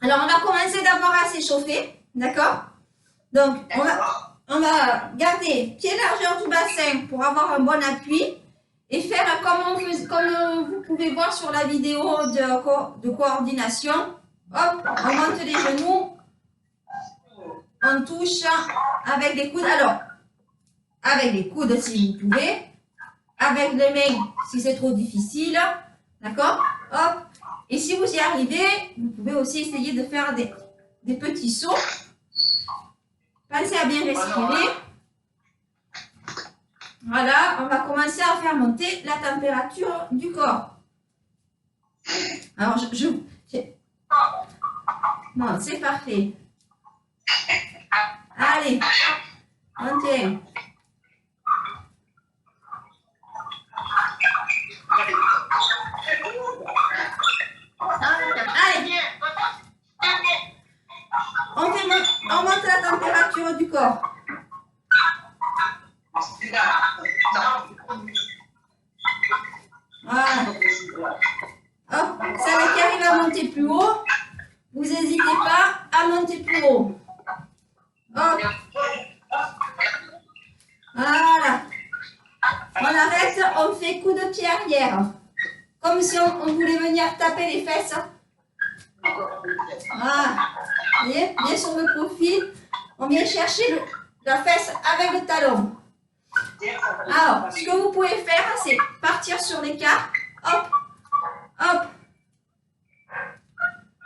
Alors, on va commencer d'abord à s'échauffer, d'accord? Donc, on va garder pied largeur du bassin pour avoir un bon appui et faire comme vous pouvez voir sur la vidéo de coordination. Hop, on monte les genoux, on touche avec les coudes. Alors, avec les coudes si vous pouvez, avec les mains si c'est trop difficile, d'accord? Hop, et si vous y arrivez, vous pouvez aussi essayer de faire des petits sauts. Pensez à bien respirer. Voilà, on va commencer à faire monter la température du corps. Alors, non, c'est parfait. Allez, on tient. Allez, on monte la température du corps. Voilà. Hop, celle qui arrive à monter plus haut, vous n'hésitez pas à monter plus haut. Hop. Voilà. On arrête, on fait coup de pied arrière. Comme si on voulait venir taper les fesses. Voilà. Vous voyez, bien sur le profil, on vient chercher la fesse avec le talon. Alors, ce que vous pouvez faire, c'est partir sur l'écart. Hop, hop.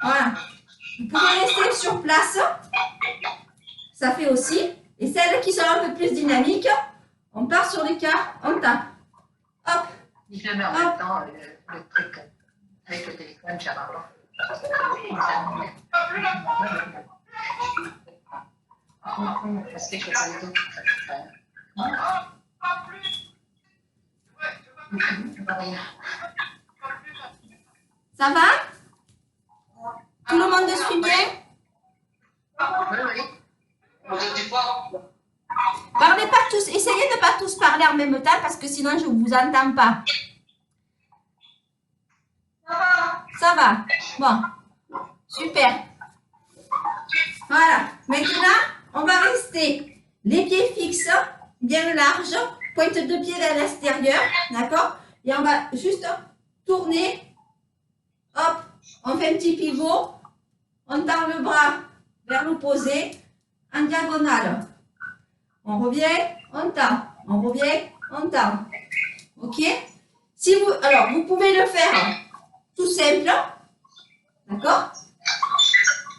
Voilà. Vous pouvez rester sur place. Ça fait aussi. Et celles qui sont un peu plus dynamiques, on part sur l'écart, on tape. Hop. Je mets en même temps le truc avec le téléphone, j'ai parce que je pas les autres. Ça va? Tout le monde suit bien? Oui. Parlez pas tous, essayez de ne pas tous parler en même temps parce que sinon je ne vous entends pas. Ça va? Bon, super. Voilà, maintenant on va rester les pieds fixes, bien larges, pointe de pied vers l'extérieur, d'accord? Et on va juste tourner, hop, on fait un petit pivot, on tend le bras vers l'opposé, en diagonale. On revient, on tend, on revient, on tend. Ok? Alors, vous pouvez le faire tout simple, d'accord?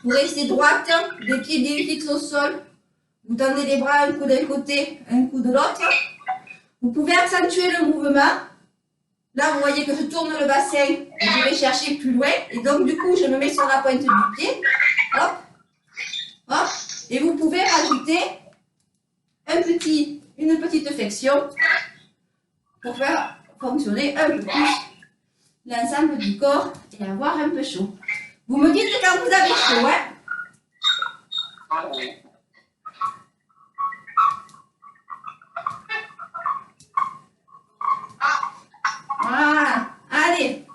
Vous restez droite, les pieds bien fixes au sol. Vous tendez les bras, un coup d'un côté, un coup de l'autre. Vous pouvez accentuer le mouvement. Là, vous voyez que je tourne le bassin et je vais chercher plus loin. Et donc, du coup, je me mets sur la pointe du pied. Hop, hop. Et vous pouvez rajouter une petite flexion pour faire fonctionner un peu plus l'ensemble du corps et avoir un peu chaud. Vous me dites quand vous avez chaud, hein? Voilà, allez.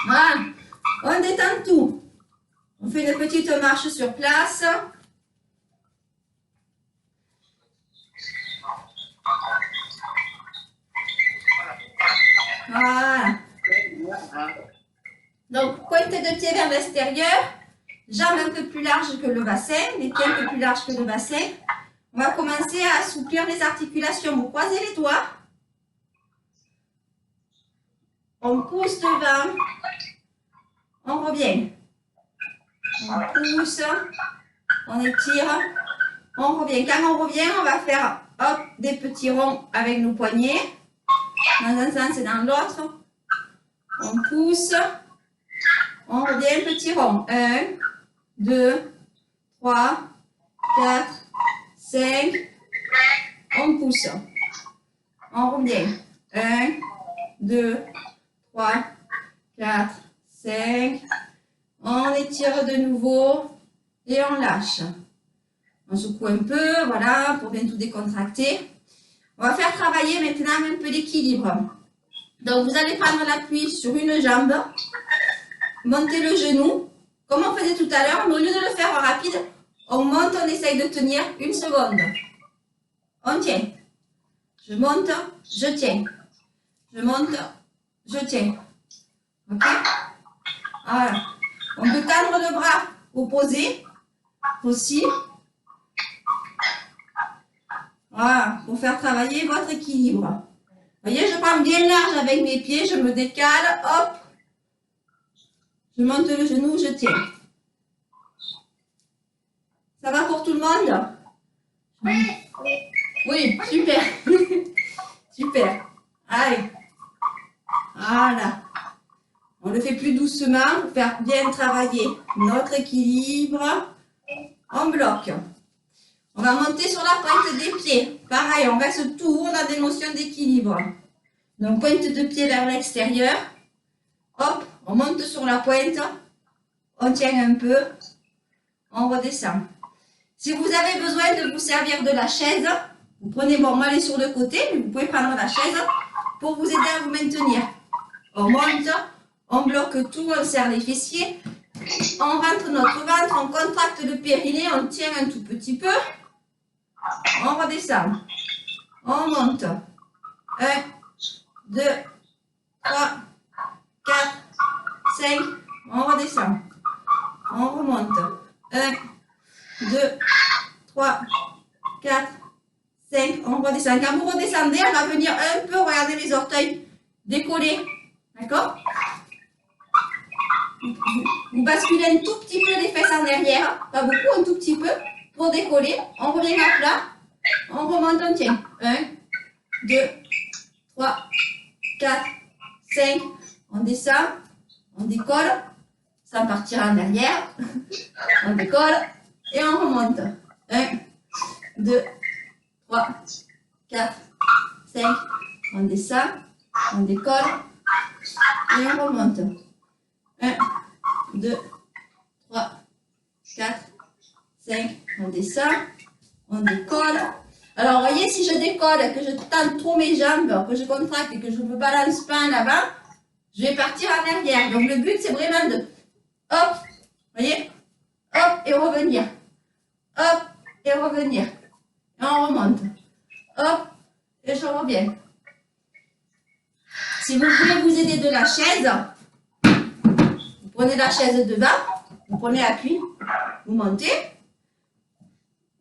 Voilà, on détend tout. On fait une petite marche sur place. Voilà. Donc, pointe de pied vers l'extérieur, jambes un peu plus larges que le bassin, les pieds un peu plus larges que le bassin. On va commencer à assouplir les articulations. Vous croisez les doigts. On pousse devant. On revient. On pousse. On étire. On revient. Quand on revient, on va faire hop, des petits ronds avec nos poignets. Dans un sens et dans l'autre. On pousse. On revient, petit rond. 1, 2, 3, 4, 5. On pousse. On revient. 1, 2, 3, 4, 5. On étire de nouveau et on lâche. On secoue un peu, voilà, pour bien tout décontracter. On va faire travailler maintenant un peu l'équilibre. Donc, vous allez prendre l'appui sur une jambe, monter le genou, comme on faisait tout à l'heure, mais au lieu de le faire rapide, on monte, on essaye de tenir une seconde. On tient. Je monte, je tiens. Je monte, je tiens. Ok? Voilà. On peut tendre le bras opposé aussi. Voilà, pour faire travailler votre équilibre. Vous voyez, je prends bien large avec mes pieds, je me décale, hop. Je monte le genou, je tiens. Ça va pour tout le monde? Oui, super. Super. Allez. Voilà. On le fait plus doucement pour faire bien travailler notre équilibre. On bloque. On va monter sur la pointe des pieds. Pareil, on reste toujours dans des notions d'équilibre. Donc, pointe de pied vers l'extérieur. Hop, on monte sur la pointe. On tient un peu. On redescend. Si vous avez besoin de vous servir de la chaise, vous prenez, bon, moi elle est sur le côté, mais vous pouvez prendre la chaise pour vous aider à vous maintenir. On monte, on bloque tout, on serre les fessiers, on rentre notre ventre, on contracte le périnée, on tient un tout petit peu, on redescend, on monte. 1, 2, 3, 4, 5, on redescend, on remonte. 1, 2, 3, 4, 5, on redescend. Quand vous redescendez, on va venir un peu, regardez les orteils décollés. D'accord? Vous basculez un tout petit peu les fesses en arrière, pas beaucoup, un tout petit peu, pour décoller. On revient à plat, on remonte, on tient. 1, 2, 3, 4, 5, on descend, on décolle, sans partir en arrière. On décolle et on remonte. 1, 2, 3, 4, 5, on descend, on décolle et on remonte. 1, 2, 3, 4, 5, on descend, on décolle. Alors, vous voyez, si je décolle, que je tente trop mes jambes, que je contracte et que je me balance pas en avant, je vais partir en arrière. Donc, le but, c'est vraiment de, hop, vous voyez, hop, et revenir. Hop, et revenir. Et on remonte. Hop, et je reviens. Si vous voulez vous aider de la chaise, vous prenez la chaise devant, vous prenez appui, vous montez.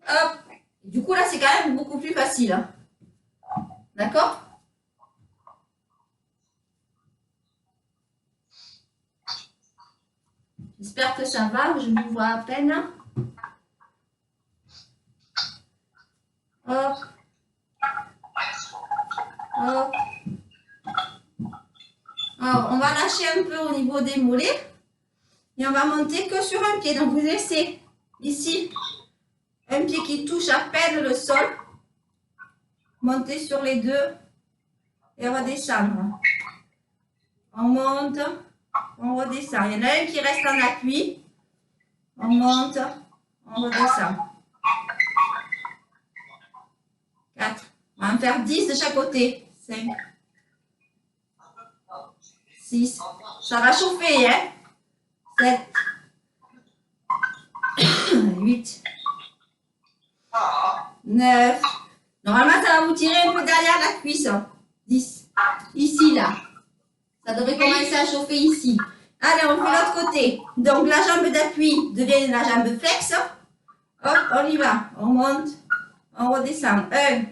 Hop. Du coup, là, c'est quand même beaucoup plus facile. Hein. D'accord? J'espère que ça va, je vous vois à peine. Hop. Hop. Alors, on va lâcher un peu au niveau des mollets. Et on va monter que sur un pied. Donc, vous laissez ici un pied qui touche à peine le sol. Montez sur les deux et redescendre. On monte, on redescend. Il y en a un qui reste en appui. On monte, on redescend. 4. On va en faire 10 de chaque côté. 5. 6. Ça va chauffer, hein? 7. 8. 9. Normalement, ça va vous tirer un peu derrière la cuisse. 10. Ici, là. Ça devrait commencer à chauffer ici. Allez, on fait l'autre côté. Donc, la jambe d'appui devient la jambe flex. Hop, on y va. On monte, on redescend. 1,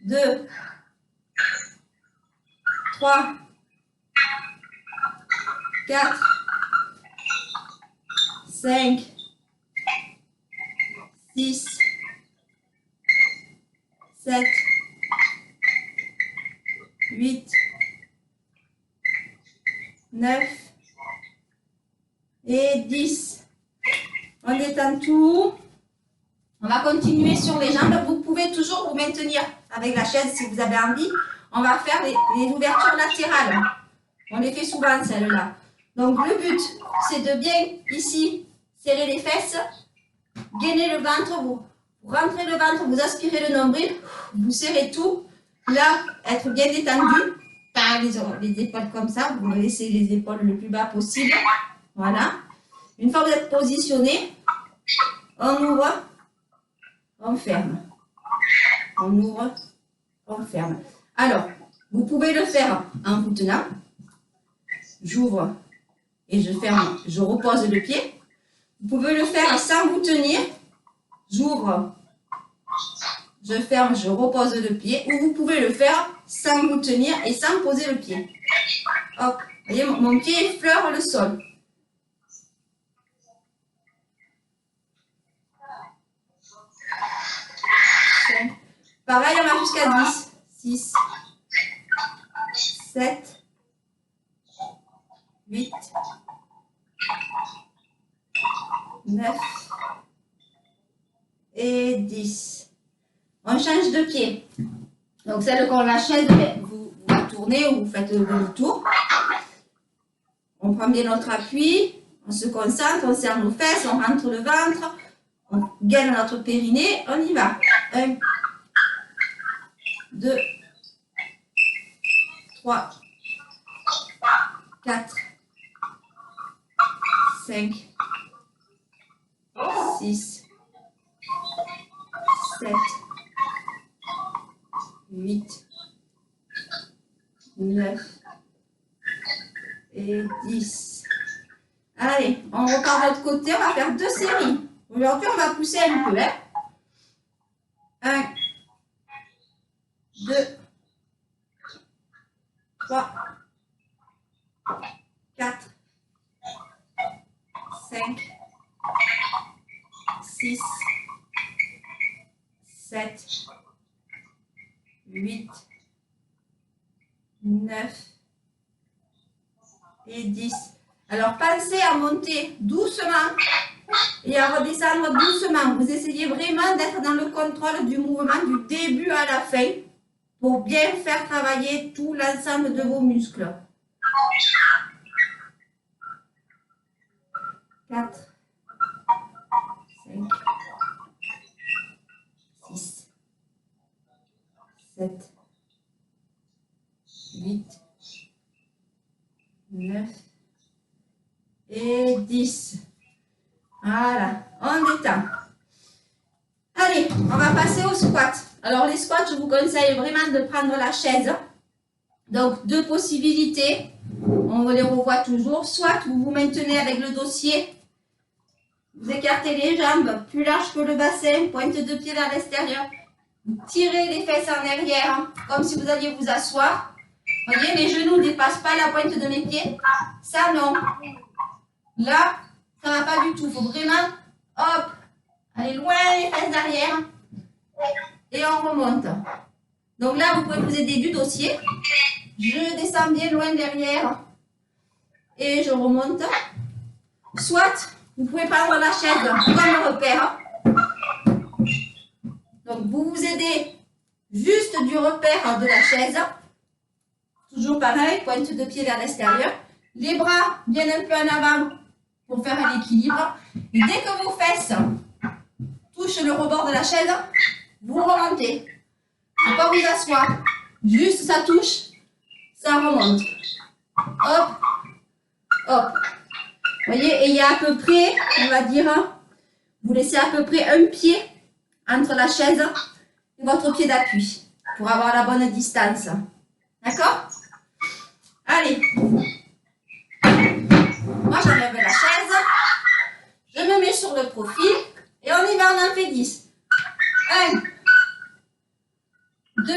2, 3, 4, 5, 6, 7, 8, 9 et 10. On détend tout. On va continuer sur les jambes. Vous pouvez toujours vous maintenir avec la chaise si vous avez envie. On va faire les ouvertures latérales. On les fait souvent celles-là. Donc le but, c'est de bien ici serrer les fesses, gainer le ventre. Vous Vous rentrez le ventre, vous aspirez le nombril, vous serrez tout. Là, être bien détendu, par les épaules comme ça, vous laissez les épaules le plus bas possible. Voilà. Une fois que vous êtes positionné, on ouvre, on ferme. On ouvre, on ferme. Alors, vous pouvez le faire en vous tenant. J'ouvre et je ferme, je repose le pied. Vous pouvez le faire sans vous tenir. J'ouvre, je ferme, je repose le pied. Ou vous pouvez le faire sans vous tenir et sans poser le pied. Hop, vous voyez, mon pied effleure le sol. Pareil, on va jusqu'à 10. 6, 7, 8, 9 et 10. On change de pied. Donc, celle qu'on la chaise, vous tournez ou vous faites le tour. On prend bien notre appui, on se concentre, on serre nos fesses, on rentre le ventre, on gaine notre périnée, on y va. 1, 2, 3, 4, 5, 6, 7, 8, 9 et 10. Allez, on repart de l'autre côté, on va faire 2 séries. Aujourd'hui, on va pousser un peu. 1, 2, 3, 4, 5, 6, 7, 8, 9 et 10. Alors, pensez à monter doucement et à redescendre doucement. Vous essayez vraiment d'être dans le contrôle du mouvement du début à la fin pour bien faire travailler tout l'ensemble de vos muscles. 4, 5, 6, 7, 8, 9 et 10. Voilà, on détend. Allez, on va passer au squat. Alors les squats, je vous conseille vraiment de prendre la chaise. Donc 2 possibilités, on les revoit toujours. Soit vous vous maintenez avec le dossier, vous écartez les jambes plus large que le bassin, pointe de pied vers l'extérieur. Vous tirez les fesses en arrière, comme si vous alliez vous asseoir. Vous voyez, mes genoux ne dépassent pas la pointe de mes pieds. Ça, non. Là, ça ne va pas du tout. Il faut vraiment, hop, aller loin les fesses derrière. Et on remonte. Donc là, vous pouvez vous aider du dossier. Je descends bien loin derrière. Et je remonte. Soit, vous pouvez prendre la chaise comme repère. Donc, vous vous aidez juste du repère de la chaise. Toujours pareil, pointe de pied vers l'extérieur. Les bras viennent un peu en avant pour faire un équilibre. Et dès que vos fesses touchent le rebord de la chaise, vous remontez. Il ne faut pas vous asseoir. Juste ça touche, ça remonte. Hop, hop. Vous voyez, et il y a à peu près, on va dire, vous laissez à peu près un pied entre la chaise et votre pied d'appui pour avoir la bonne distance. D'accord? Allez. Moi, j'enlève la chaise. Je me mets sur le profil. Et on y va, on en fait 10. 1, 2,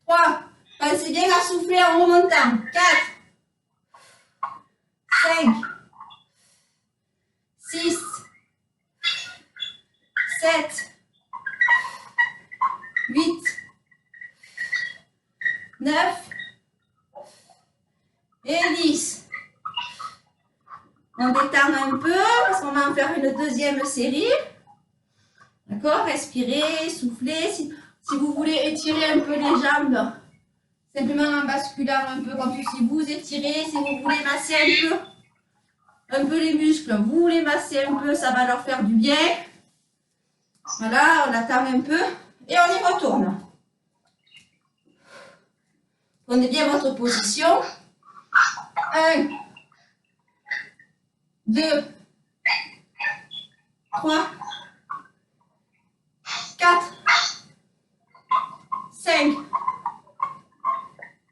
3. Pensez bien à souffler en remontant. 4, 5, 6, 7, 8, 9 et 10. On détend un peu parce qu'on va en faire une deuxième série. D'accord? Respirez, soufflez. Si vous voulez étirer un peu les jambes, simplement en basculant un peu comme si vous étirez. Si vous voulez masser un peu les muscles, vous les massez un peu, ça va leur faire du bien. Voilà, on attend un peu et on y retourne. Prenez bien votre position. 1, 2, 3, 4, 5,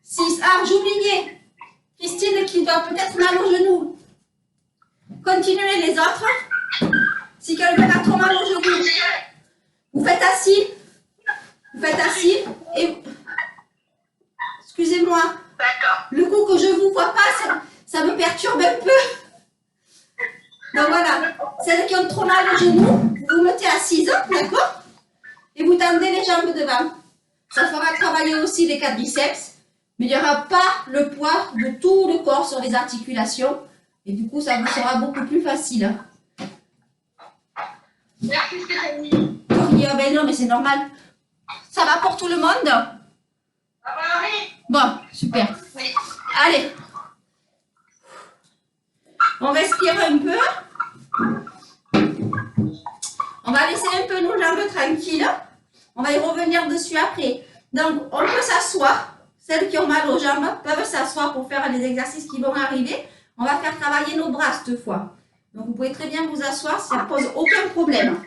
6. Ah, j'oubliais. Christine qui doit peut-être mal au genou. Continuez les autres. Si quelqu'un a trop mal au genou, vous faites assis. Vous faites assis et... Excusez-moi. D'accord. Le coup que je ne vous vois pas, ça me perturbe un peu. Donc voilà. Celles qui ont trop mal au genou, vous vous mettez assise, d'accord? Et vous tendez les jambes devant. Ça fera travailler aussi les quadriceps. Mais il n'y aura pas le poids de tout le corps sur les articulations. Et du coup, ça vous sera beaucoup plus facile. Merci Stéphanie. Ah ben non, mais c'est normal. Ça va pour tout le monde? Ça va, oui. Bon, super. Oui. Allez. On respire un peu. On va laisser un peu nos jambes tranquilles. On va y revenir dessus après. Donc, on peut s'asseoir. Celles qui ont mal aux jambes peuvent s'asseoir pour faire les exercices qui vont arriver. On va faire travailler nos bras cette fois. Donc, vous pouvez très bien vous asseoir, ça ne pose aucun problème.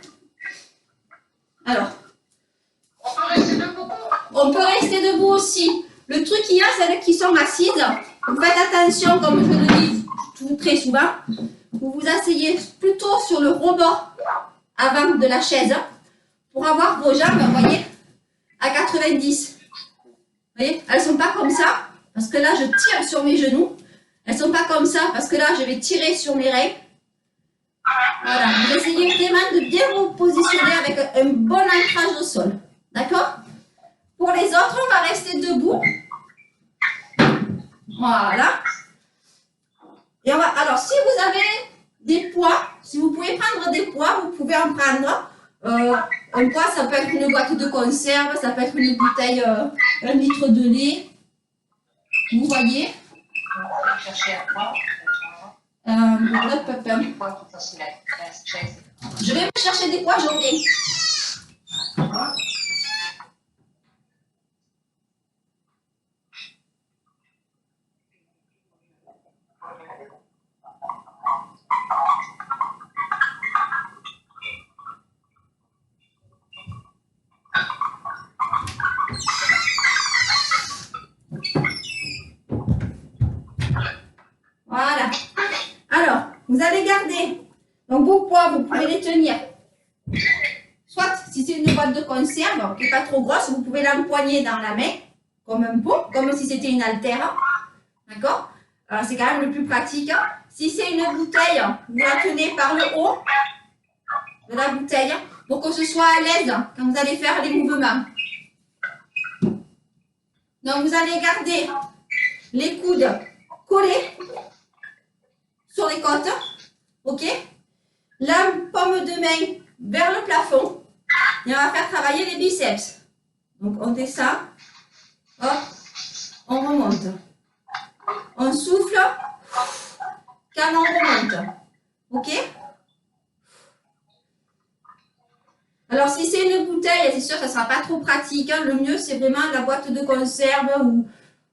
Alors, On peut rester debout. on peut rester debout aussi. Le truc qu'il y a, celles qui sont assises, vous faites attention, comme je le dis très souvent, vous vous asseyez plutôt sur le rebord avant de la chaise pour avoir vos jambes, vous voyez, à 90. Vous voyez, elles ne sont pas comme ça, parce que là, je tire sur mes genoux. Elles ne sont pas comme ça, parce que là, je vais tirer sur mes reins. Voilà, vous essayez vraiment de bien vous positionner avec un bon ancrage au sol. D'accord? Pour les autres, on va rester debout. Voilà. Et on va, alors, si vous avez des poids, si vous pouvez prendre des poids, vous pouvez en prendre. Un poids, ça peut être une boîte de conserve, ça peut être une bouteille, 1 litre de lait. Vous voyez? On va chercher un poids. Des poids qui facile à la chaise. Je vais me chercher des poids, j'en reviens. Voilà. Alors, vous allez garder. Donc, vos poids, vous pouvez les tenir. Soit, si c'est une boîte de conserve qui n'est pas trop grosse, vous pouvez l'empoigner dans la main, comme un pot, comme si c'était une haltère. D'accord? C'est quand même le plus pratique. Si c'est une bouteille, vous la tenez par le haut de la bouteille pour que ce soit à l'aise quand vous allez faire les mouvements. Donc, vous allez garder les coudes collés sur les côtes, ok? La paume de main vers le plafond et on va faire travailler les biceps. Donc on descend, hop, on remonte. On souffle quand on remonte, ok? Alors si c'est une bouteille, c'est sûr que ça ne sera pas trop pratique. Hein. Le mieux c'est vraiment la boîte de conserve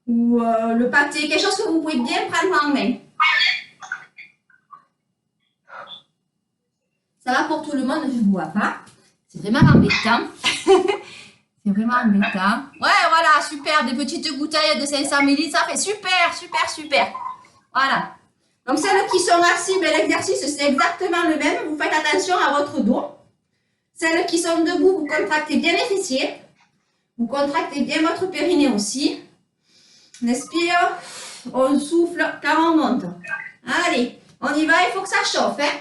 ou le pâté, quelque chose que vous pouvez bien prendre en main. Ça va pour tout le monde, je ne vois pas. C'est vraiment embêtant. C'est vraiment embêtant. Ouais, voilà, super. Des petites bouteilles de 500 ml, ça fait super, super, super. Voilà. Donc, celles qui sont assises, ben, l'exercice, c'est exactement le même. Vous faites attention à votre dos. Celles qui sont debout, vous contractez bien les fessiers. Vous contractez bien votre périnée aussi. On expire. On souffle quand on monte. Allez, on y va. Il faut que ça chauffe, hein.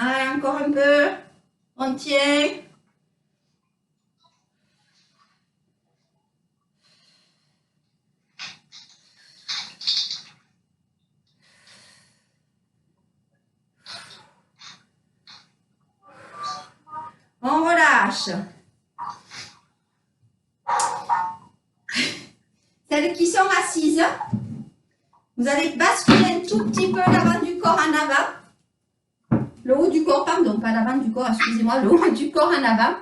Allez, encore un peu. On tient. On relâche. celles qui sont assises, vous allez basculer un tout petit peu l'avant du corps en avant. Le haut du corps, pardon, pas l'avant du corps, excusez-moi, le haut du corps en avant.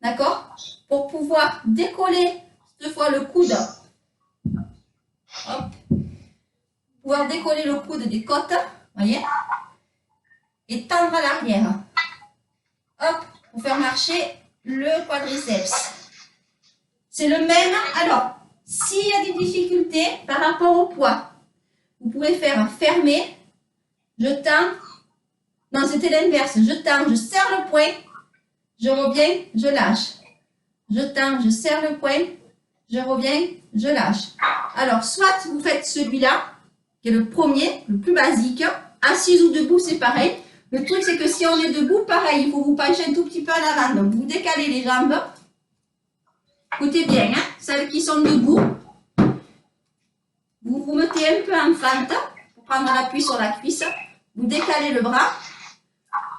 D'accord? Pour pouvoir décoller cette fois le coude. Hop. Pouvoir décoller le coude des côtes. Voyez? Et tendre à l'arrière. Hop, pour faire marcher le quadriceps. C'est le même. Alors, s'il y a des difficultés par rapport au poids, vous pouvez faire fermer, je tends. Non, c'était l'inverse. Je tends, je serre le poing, je reviens, je lâche. Je tends, je serre le poing, je reviens, je lâche. Alors, soit vous faites celui-là, qui est le premier, le plus basique. Assise ou debout, c'est pareil. Le truc, c'est que si on est debout, pareil, il faut vous pencher un tout petit peu en avant. Donc, vous décalez les jambes. Écoutez bien, hein, celles qui sont debout, vous vous mettez un peu en fente pour prendre l'appui sur la cuisse. Vous décalez le bras.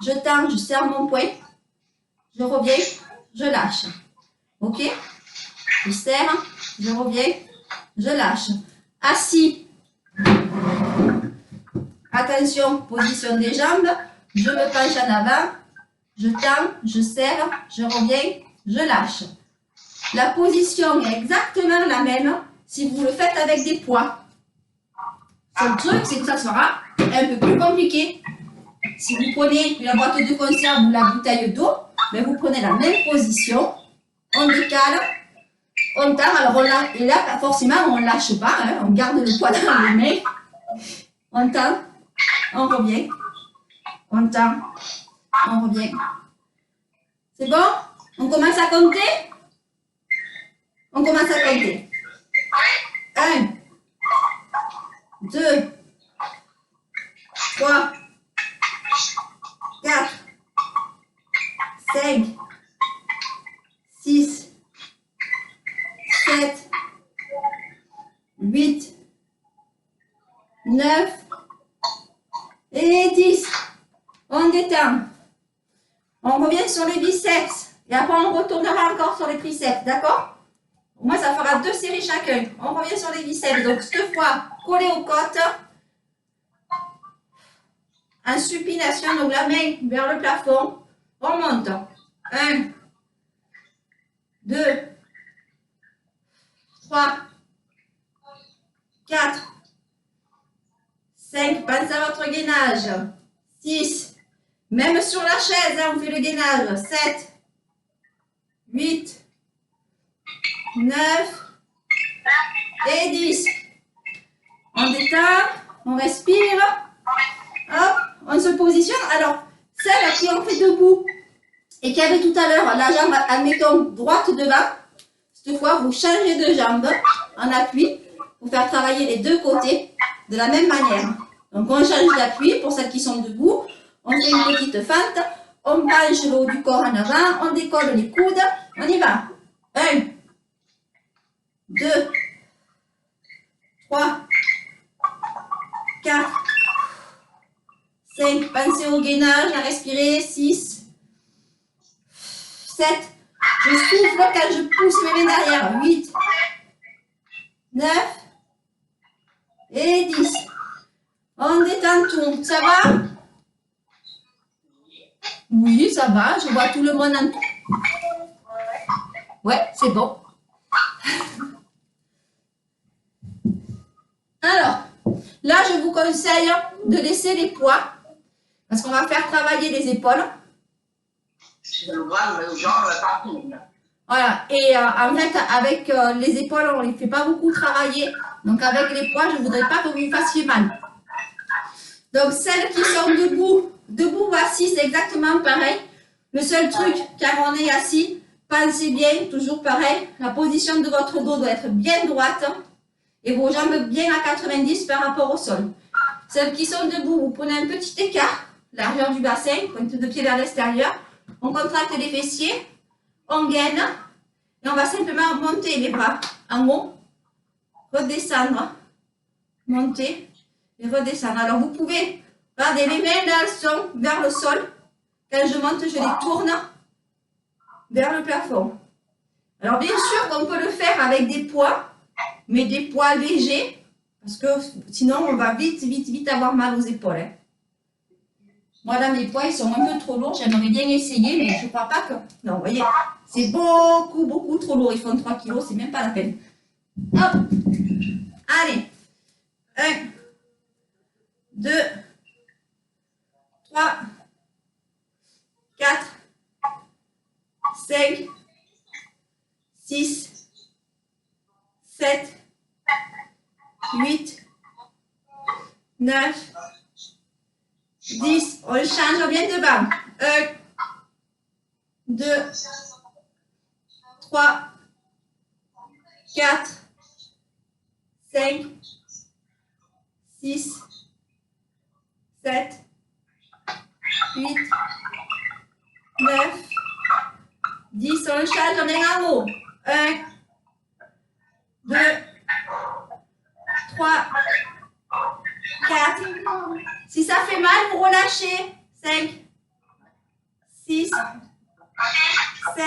Je tends, je serre mon poing. Je reviens, je lâche. Ok? Je serre, je reviens, je lâche. Assis. Attention, position des jambes. Je me penche en avant. Je tends, je serre, je reviens, je lâche. La position est exactement la même si vous le faites avec des poids. Le truc, c'est que ça sera un peu plus compliqué. Si vous prenez la boîte de conserve ou la bouteille d'eau, ben vous prenez la même position, on décale, on tend, alors et là, forcément, on ne lâche pas, hein, on garde le poids dans les mains, on tend, on revient, on tend, on revient. C'est bon? On commence à compter? On commence à compter. 1, 2, 3, 4, 5, 6, 7, 8, 9 et 10. On détend. On revient sur les biceps. Et après, on retournera encore sur les triceps. D'accord? Moi, ça fera 2 séries chacun. On revient sur les biceps. Donc, cette fois, collé aux côtes. En supination, donc la main vers le plafond. On monte. 1, 2, 3, 4, 5. Pensez à votre gainage. 6. Même sur la chaise, hein, on fait le gainage. 7, 8, 9 et 10. On détend, on respire. Hop, on se positionne. Alors, celles qui ont fait debout et qui avaient tout à l'heure la jambe, admettons, droite devant, cette fois, vous changez de jambe en appui pour faire travailler les deux côtés de la même manière. Donc, on change d'appui pour celles qui sont debout. On fait une petite fente. On penche le haut du corps en avant. On décolle les coudes. On y va. 1, 2, 3, 4, 5. Pensez au gainage, à respirer. 6, 7. Je souffle quand je pousse mes mains derrière. 8, 9 et 10. On détend tout. Ça va? Oui, ça va. Je vois tout le monde en tout. Ouais, c'est bon. Alors, là, je vous conseille de laisser les poids parce qu'on va faire travailler les épaules. Voilà, et en fait, avec les épaules, on ne les fait pas beaucoup travailler. Donc, avec les poids, je ne voudrais pas que vous vous fassiez mal. Donc, celles qui sont debout ou assises, c'est exactement pareil. Le seul truc, quand on est assis, pensez bien, toujours pareil, la position de votre dos doit être bien droite et vos jambes bien à 90 par rapport au sol. Celles qui sont debout, vous prenez un petit écart, largeur du bassin, pointe de pied vers l'extérieur. On contracte les fessiers, on gaine et on va simplement monter les bras en haut, redescendre, monter et redescendre. Alors vous pouvez garder les mains là, elles sont vers le sol. Quand je monte, je les tourne vers le plafond. Alors bien sûr qu'on peut le faire avec des poids, mais des poids légers, parce que sinon on va vite avoir mal aux épaules. Hein. Moi là, mes poids ils sont un peu trop lourds, j'aimerais bien essayer, mais je ne crois pas que... Non, vous voyez, c'est beaucoup trop lourd, ils font 3 kilos, c'est même pas la peine. Hop, allez, 1, 2, 3, 4, 5, 6, 7, 8, 9, 10. On change, on vient devant. 1, 2, 3, 4, 5, 6, 7, 8, 9, 10. On change, on est en haut. 1, 2, 3, 4. Si ça fait mal, vous relâchez. 5, 6, 7,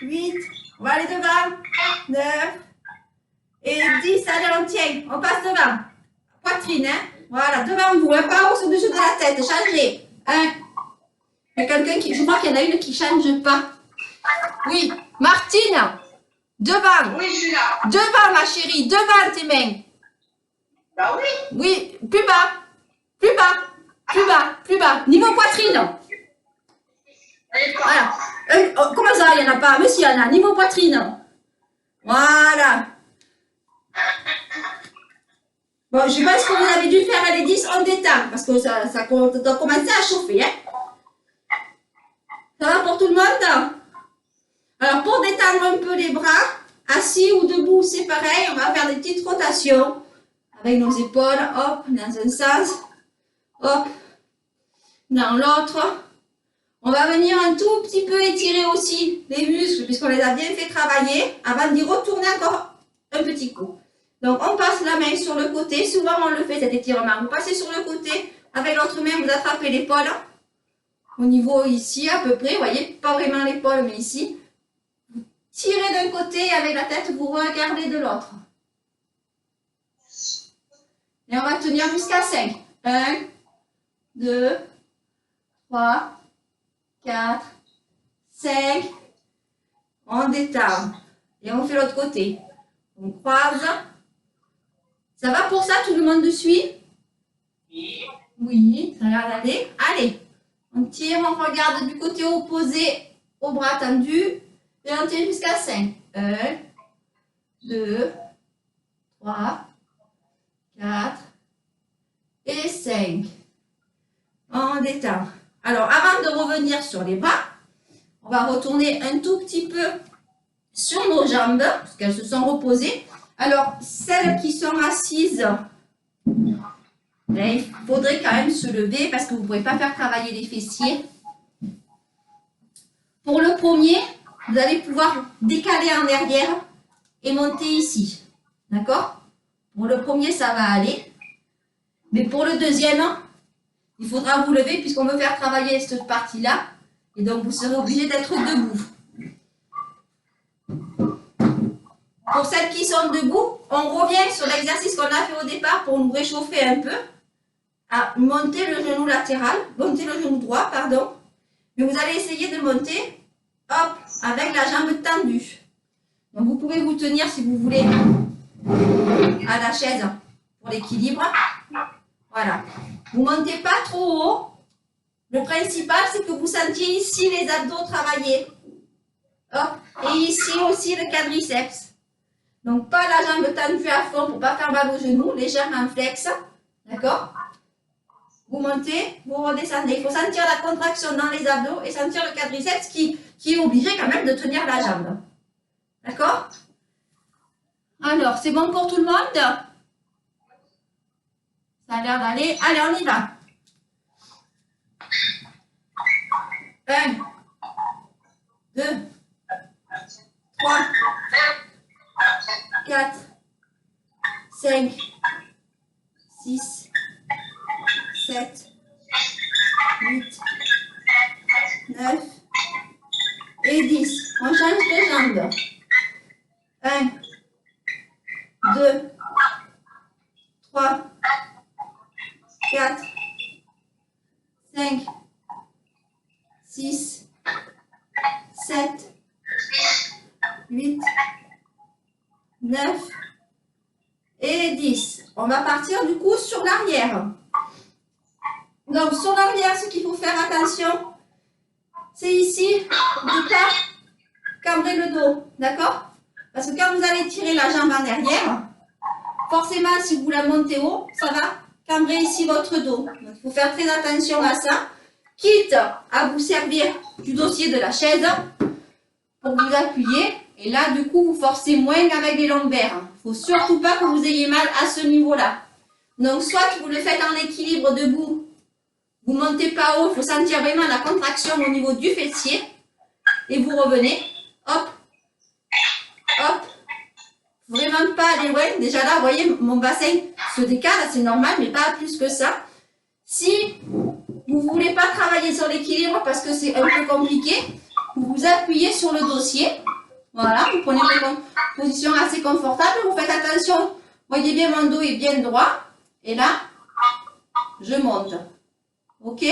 8. On va aller devant. 9 et 10. Allez, on tient. On passe devant. Poitrine, hein. Voilà, devant vous. Un pas au-dessus de la tête. Changez. 1. Il y a quelqu'un qui... Je crois qu'il y en a une qui ne change pas. Oui. Martine. Devant. Oui, je suis là. Devant, ma chérie. Devant tes mains. Bah oui. Oui. Plus bas. Plus bas. Plus bas. Plus bas. Niveau poitrine. Voilà. Comment ça, il n'y en a pas? Mais si, il y en a. Niveau poitrine. Voilà. Bon, je pense que vous avez dû faire les 10 en détente parce que ça doit commencer à chauffer. Hein? Ça va pour tout le monde? Alors, pour détendre un peu les bras, assis ou debout, c'est pareil. On va faire des petites rotations avec nos épaules. Hop, dans un sens. Hop, dans l'autre. On va venir un tout petit peu étirer aussi les muscles puisqu'on les a bien fait travailler avant d'y retourner encore un petit coup. Donc, on passe la main sur le côté. Souvent, on le fait cet étirement. Vous passez sur le côté. Avec l'autre main, vous attrapez l'épaule. Au niveau ici, à peu près. Vous voyez, pas vraiment l'épaule, mais ici. Vous tirez d'un côté avec la tête, vous regardez de l'autre. Et on va tenir jusqu'à 5. 1, 2, 3, 4, 5. On détend. Et on fait l'autre côté. On croise. Ça va pour ça? Tout le monde suit? Oui, ça a l'air d'aller. Allez, on tire, on regarde du côté opposé au bras tendu. Et on tire jusqu'à 5. 1, 2, 3, 4 et 5. On détend. Alors, avant de revenir sur les bras, on va retourner un tout petit peu sur nos jambes, parce qu'elles se sont reposées. Alors, celles qui sont assises, il faudrait quand même se lever parce que vous ne pouvez pas faire travailler les fessiers. Pour le premier, vous allez pouvoir décaler en arrière et monter ici. D'accord? Pour le premier, ça va aller. Mais pour le deuxième, il faudra vous lever puisqu'on veut faire travailler cette partie-là. Et donc, vous serez obligé d'être debout. Pour celles qui sont debout, on revient sur l'exercice qu'on a fait au départ pour nous réchauffer un peu. À monter le genou latéral, monter le genou droit, pardon. Mais vous allez essayer de monter, hop, avec la jambe tendue. Donc, vous pouvez vous tenir si vous voulez à la chaise pour l'équilibre. Voilà. Vous ne montez pas trop haut. Le principal, c'est que vous sentiez ici les abdos travailler. Hop. Et ici aussi le quadriceps. Donc, pas la jambe tendue à fond pour ne pas faire mal au genou, légèrement flex. D'accord? Vous montez, vous redescendez. Il faut sentir la contraction dans les abdos et sentir le quadriceps qui est obligé quand même de tenir la jambe. D'accord? Alors, c'est bon pour tout le monde? Ça a l'air d'aller. Allez, on y va. 1, 2, 3, 4, 5, 6, 7, 8, 9 et 10. On change de jambe. 1, 2, 3, 4, 5, 6, 7, 8, 9 et 10. On va partir du coup sur l'arrière. Donc sur l'arrière, ce qu'il faut faire attention, c'est ici de ne pas cambrer le dos, d'accord? Parce que quand vous allez tirer la jambe en arrière, forcément si vous la montez haut, ça va cambrer ici votre dos. Donc il faut faire très attention à ça, quitte à vous servir du dossier de la chaise pour vous appuyer. Et là, du coup, vous forcez moins qu'avec les lombaires. Il ne faut surtout pas que vous ayez mal à ce niveau-là. Donc, soit vous le faites en équilibre debout, vous ne montez pas haut, il faut sentir vraiment la contraction au niveau du fessier. Et vous revenez, hop, hop. Vraiment pas aller loin. Déjà là, vous voyez, mon bassin se décale, c'est normal, mais pas plus que ça. Si vous ne voulez pas travailler sur l'équilibre parce que c'est un peu compliqué, vous vous appuyez sur le dossier. Voilà, vous prenez une position assez confortable. Vous faites attention, voyez bien mon dos est bien droit. Et là, je monte. Ok?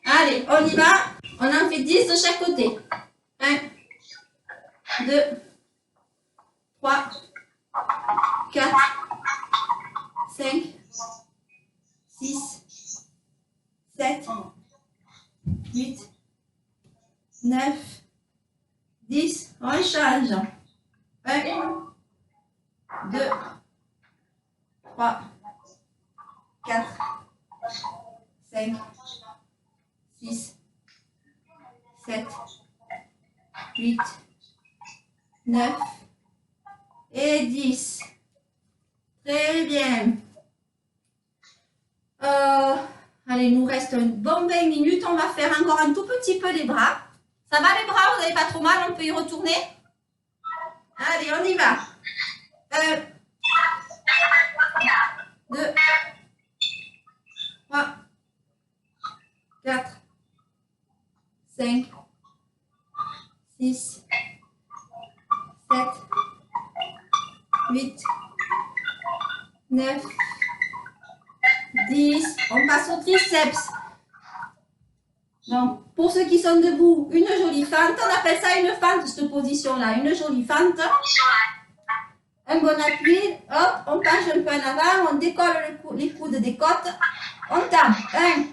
Allez, on y va. On en fait 10 de chaque côté. 1, 2, 3, 4, 5, 6, 7, 8, 9, 10. On change. 1, 2, 3, 4, 5, 6, 7, 8, 9 et 10. Très bien. Allez, il nous reste un bon 20 minutes. On va faire encore un tout petit peu les bras. Ça va les bras? Vous n'avez pas trop mal? On peut y retourner? Allez, on y va. 1, 2, 3, 4, 5, 6, 7, 8, 9, 10. On passe au triceps. Donc, pour ceux qui sont debout, une jolie fente. On appelle ça une fente, cette position-là. Une jolie fente. Un bon appui. Hop, on penche un peu en avant. On décolle les coudes des côtes. On tape. 1,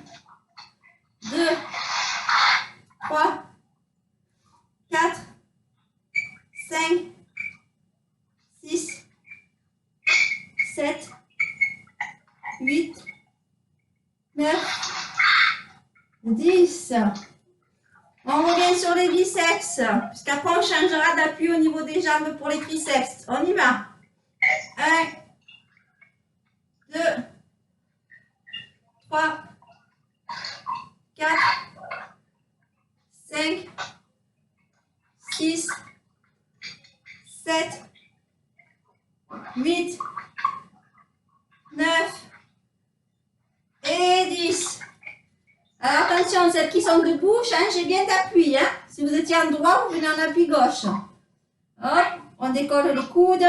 2, 3, 4, 5, 6, 7, 8, 9, 10. On revient sur les biceps, puisqu'après on changera d'appui au niveau des jambes pour les triceps. On y va. 1, 2, 3, 4, 5, 6, 7, 8, 9 et 10. Alors attention, celles qui sont debout, changez bien d'appui. Hein? Si vous étiez en droit, vous venez en appui gauche. Hop, on décolle les coudes.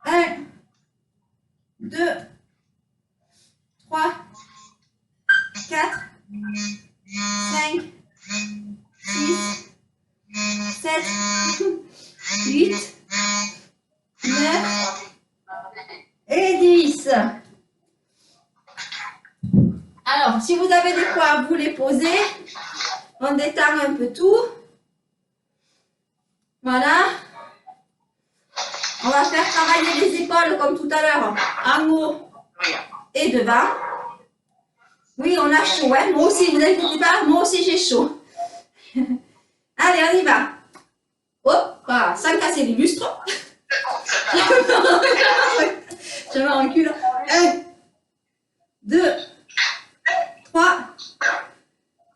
1, 2, 3, 4, 5, 6, 7, 8, 9 et 10. Alors, si vous avez de quoi vous les poser, on détend un peu tout. Voilà. On va faire travailler les épaules comme tout à l'heure, en haut et devant. Oui, on a chaud, hein? Moi aussi, vous inquiétez pas, moi aussi j'ai chaud. Allez, on y va. Hop, voilà, sans casser les lustres. Je me recule. 1, 2, 3,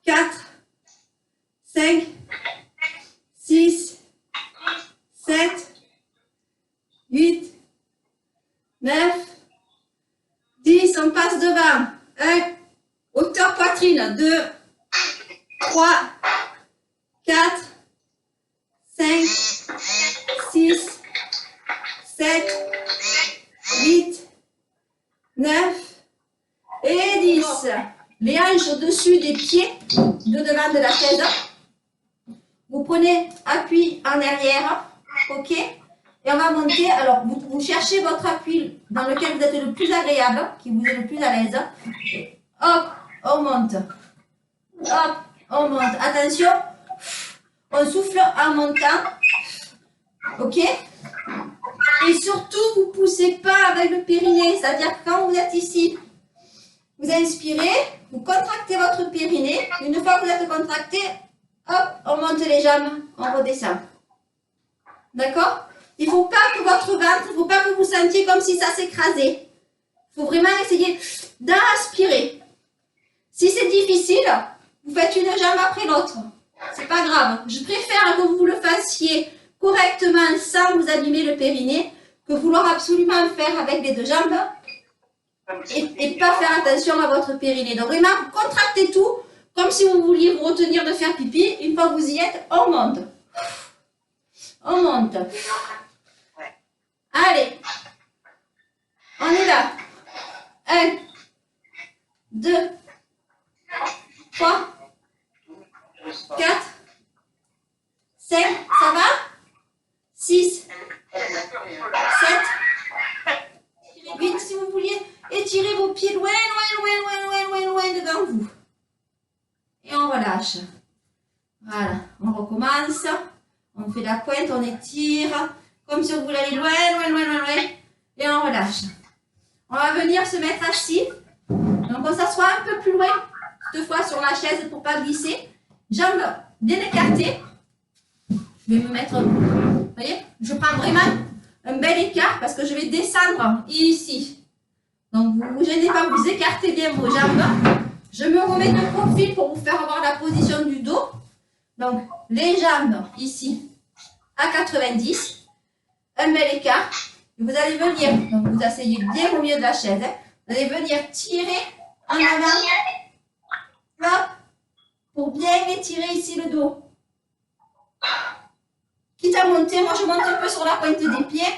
4, 5, 6, 7, 8, 9, 10. On passe devant. 1, hauteur poitrine. 2, 3, 4, 5, 6, les hanches au-dessus des pieds de devant de la chaise. Vous prenez appui en arrière, ok? Et on va monter. Alors, vous cherchez votre appui dans lequel vous êtes le plus agréable, qui vous est le plus à l'aise. Hop, on monte. Hop, on monte. Attention, on souffle en montant. Ok? Et surtout, vous ne poussez pas avec le périnée. C'est-à-dire que quand vous êtes ici, vous inspirez, vous contractez votre périnée. Une fois que vous êtes contracté, hop, on monte les jambes, on redescend. D'accord? Il ne faut pas que votre ventre, il ne faut pas que vous sentiez comme si ça s'écrasait. Il faut vraiment essayer d'inspirer. Si c'est difficile, vous faites une jambe après l'autre. C'est pas grave. Je préfère que vous le fassiez correctement sans vous abîmer le périnée que vouloir absolument faire avec les deux jambes et pas faire attention à votre périnée. Donc vraiment, vous contractez tout comme si vous vouliez vous retenir de faire pipi. Une fois que vous y êtes, on monte. On monte. Allez. On est là. 1, 2, 3, 4, 5, ça va? 6, 7, 8, si vous vouliez, étirez vos pieds loin devant vous. Et on relâche. Voilà, on recommence. On fait la pointe, on étire, comme si on voulait aller loin. Et on relâche. On va venir se mettre assis. Donc on s'assoit un peu plus loin, toutefois sur la chaise pour ne pas glisser. Jambes bien écartées. Je vais me mettre, vous voyez, je prends vraiment un bel écart parce que je vais descendre ici. Donc vous ne vous gênez pas, vous écartez bien vos jambes. Je me remets de profil pour vous faire avoir la position du dos. Donc les jambes ici à 90, un bel écart. Et vous allez venir, donc vous asseyez bien au milieu de la chaise. Vous allez venir tirer en avant. Hop, pour bien étirer ici le dos. Quitte à monter, moi je monte un peu sur la pointe des pieds.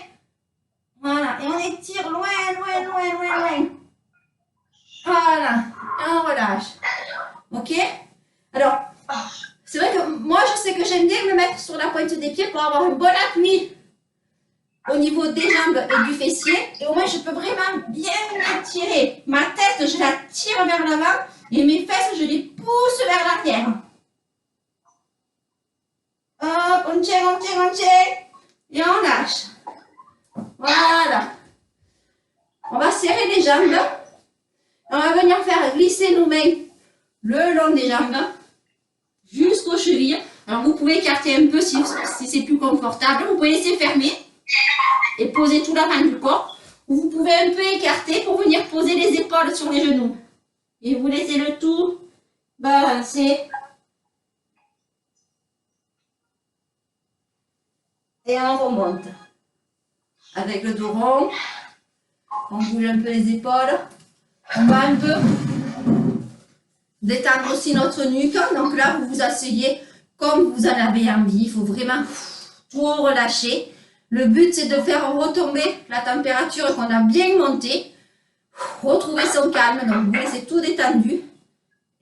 Voilà, et on étire loin. Voilà, et on relâche. Ok? Alors, c'est vrai que moi je sais que j'aime bien me mettre sur la pointe des pieds pour avoir un bon appui au niveau des jambes et du fessier. Et au moins je peux vraiment bien étirer. Ma tête, je la tire vers l'avant et mes fesses, je les pousse vers l'arrière. Hop, on tient. Et on lâche. Voilà. On va serrer les jambes. On va venir faire glisser nos mains le long des jambes jusqu'aux chevilles. Alors vous pouvez écarter un peu si c'est plus confortable. Vous pouvez laisser fermer et poser tout l'avant du corps. Ou vous pouvez un peu écarter pour venir poser les épaules sur les genoux. Et vous laissez le tout balancer. Et on remonte. Avec le dos rond, on bouge un peu les épaules. On va un peu détendre aussi notre nuque. Donc là, vous vous asseyez comme vous en avez envie. Il faut vraiment tout relâcher. Le but, c'est de faire retomber la température qu'on a bien montée. Retrouver son calme. Donc, vous laissez tout détendu.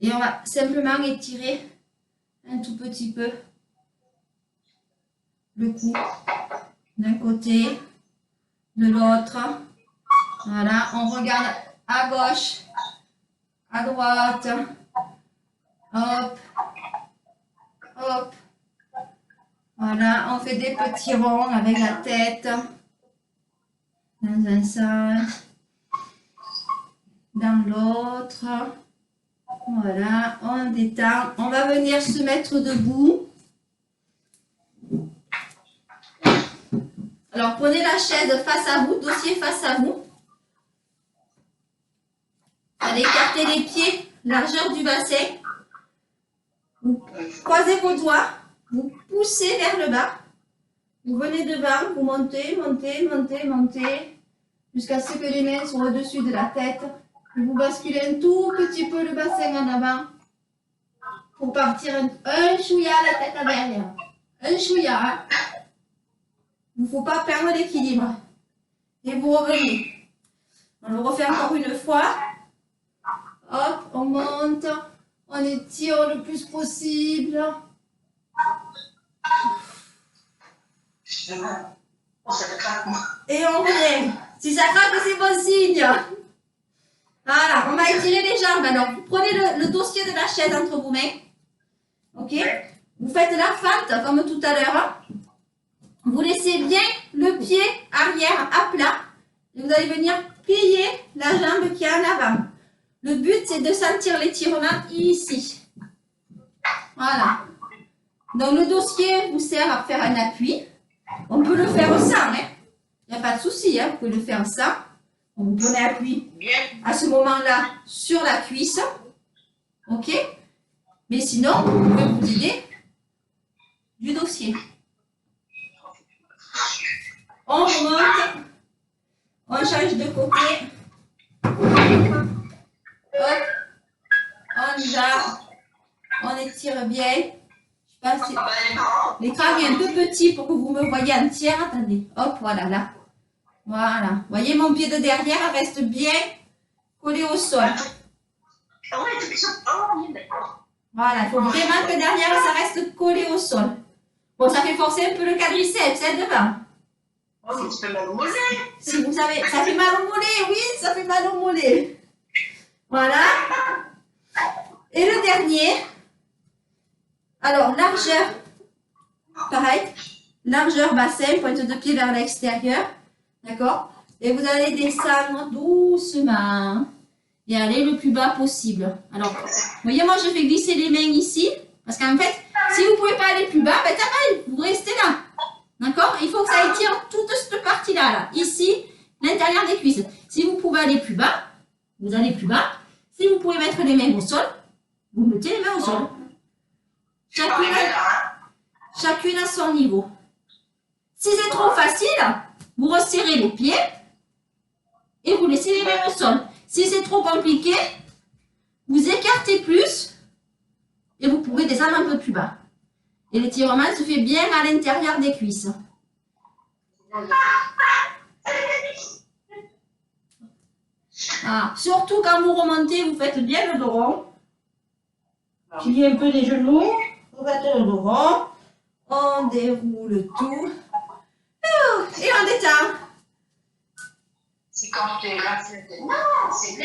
Et on va simplement étirer un tout petit peu le cou d'un côté, de l'autre. Voilà, on regarde à gauche, à droite. Hop, hop. Voilà, on fait des petits ronds avec la tête. Dans un sens, dans l'autre. Voilà, on détend. On va venir se mettre debout. Alors, prenez la chaise face à vous, dossier face à vous. Allez écarter les pieds, largeur du bassin. Vous croisez vos doigts, vous poussez vers le bas. Vous venez devant, vous montez, jusqu'à ce que les mains soient au-dessus de la tête. Et vous basculez un tout petit peu le bassin en avant pour partir un chouïa la tête à derrière. Un chouïa. Il ne faut pas perdre l'équilibre. Et vous revenez. On le refait encore une fois. Hop, on monte. On étire le plus possible. Oh, ça craque, moi. Et on revient. Si ça craque, c'est bon signe. Voilà, on va étirer les jambes. Alors, vous prenez le dossier de la chaise entre vos mains. Ok? Vous faites la fente comme tout à l'heure. Vous laissez bien le pied arrière à plat. Et vous allez venir plier la jambe qui est en avant. Le but, c'est de sentir l'étirement ici. Voilà. Donc, le dossier vous sert à faire un appui. On peut le faire sans, hein. Il n'y a pas de souci, hein. Vous pouvez le faire sans. Vous prenez appui à ce moment-là sur la cuisse. OK? Mais sinon, vous pouvez vous aider du dossier. On remonte. On change de côté. Hop. On y va. On étire bien. Je pense que l'écran est un peu petit pour que vous me voyez entière. Attendez. Hop, voilà, là. Voilà. Vous voyez, mon pied de derrière reste bien collé au sol. Voilà. Il faut vraiment que derrière, ça reste collé au sol. Bon, ça fait forcer un peu le quadriceps, hein, devant. Oh, ça fait mal au mollet. Si vous savez, ça fait mal au mollet, oui, ça fait mal au mollet. Voilà. Et le dernier. Alors, largeur. Pareil. Largeur bassin, pointe de pied vers l'extérieur. D'accord? Et vous allez descendre doucement. Et aller le plus bas possible. Alors, vous voyez, moi, je fais glisser les mains ici. Parce qu'en fait, si vous ne pouvez pas aller plus bas, ben, pareil, vous restez là. D'accord? Il faut que ça étire toute cette partie-là, là. Ici, l'intérieur des cuisses. Si vous pouvez aller plus bas, vous allez plus bas. Si vous pouvez mettre les mains au sol, vous mettez les mains au sol. Chacune à son niveau. Si c'est trop facile, vous resserrez les pieds et vous laissez les mains au sol. Si c'est trop compliqué, vous écartez plus et vous pouvez descendre un peu plus bas. Et l'étirement se fait bien à l'intérieur des cuisses. Ah, surtout quand vous remontez, vous faites bien le dos rond. Pliez un peu les genoux. Vous faites le dos rond. On déroule tout. Et on détend. C'est quand tu es là, non, c'est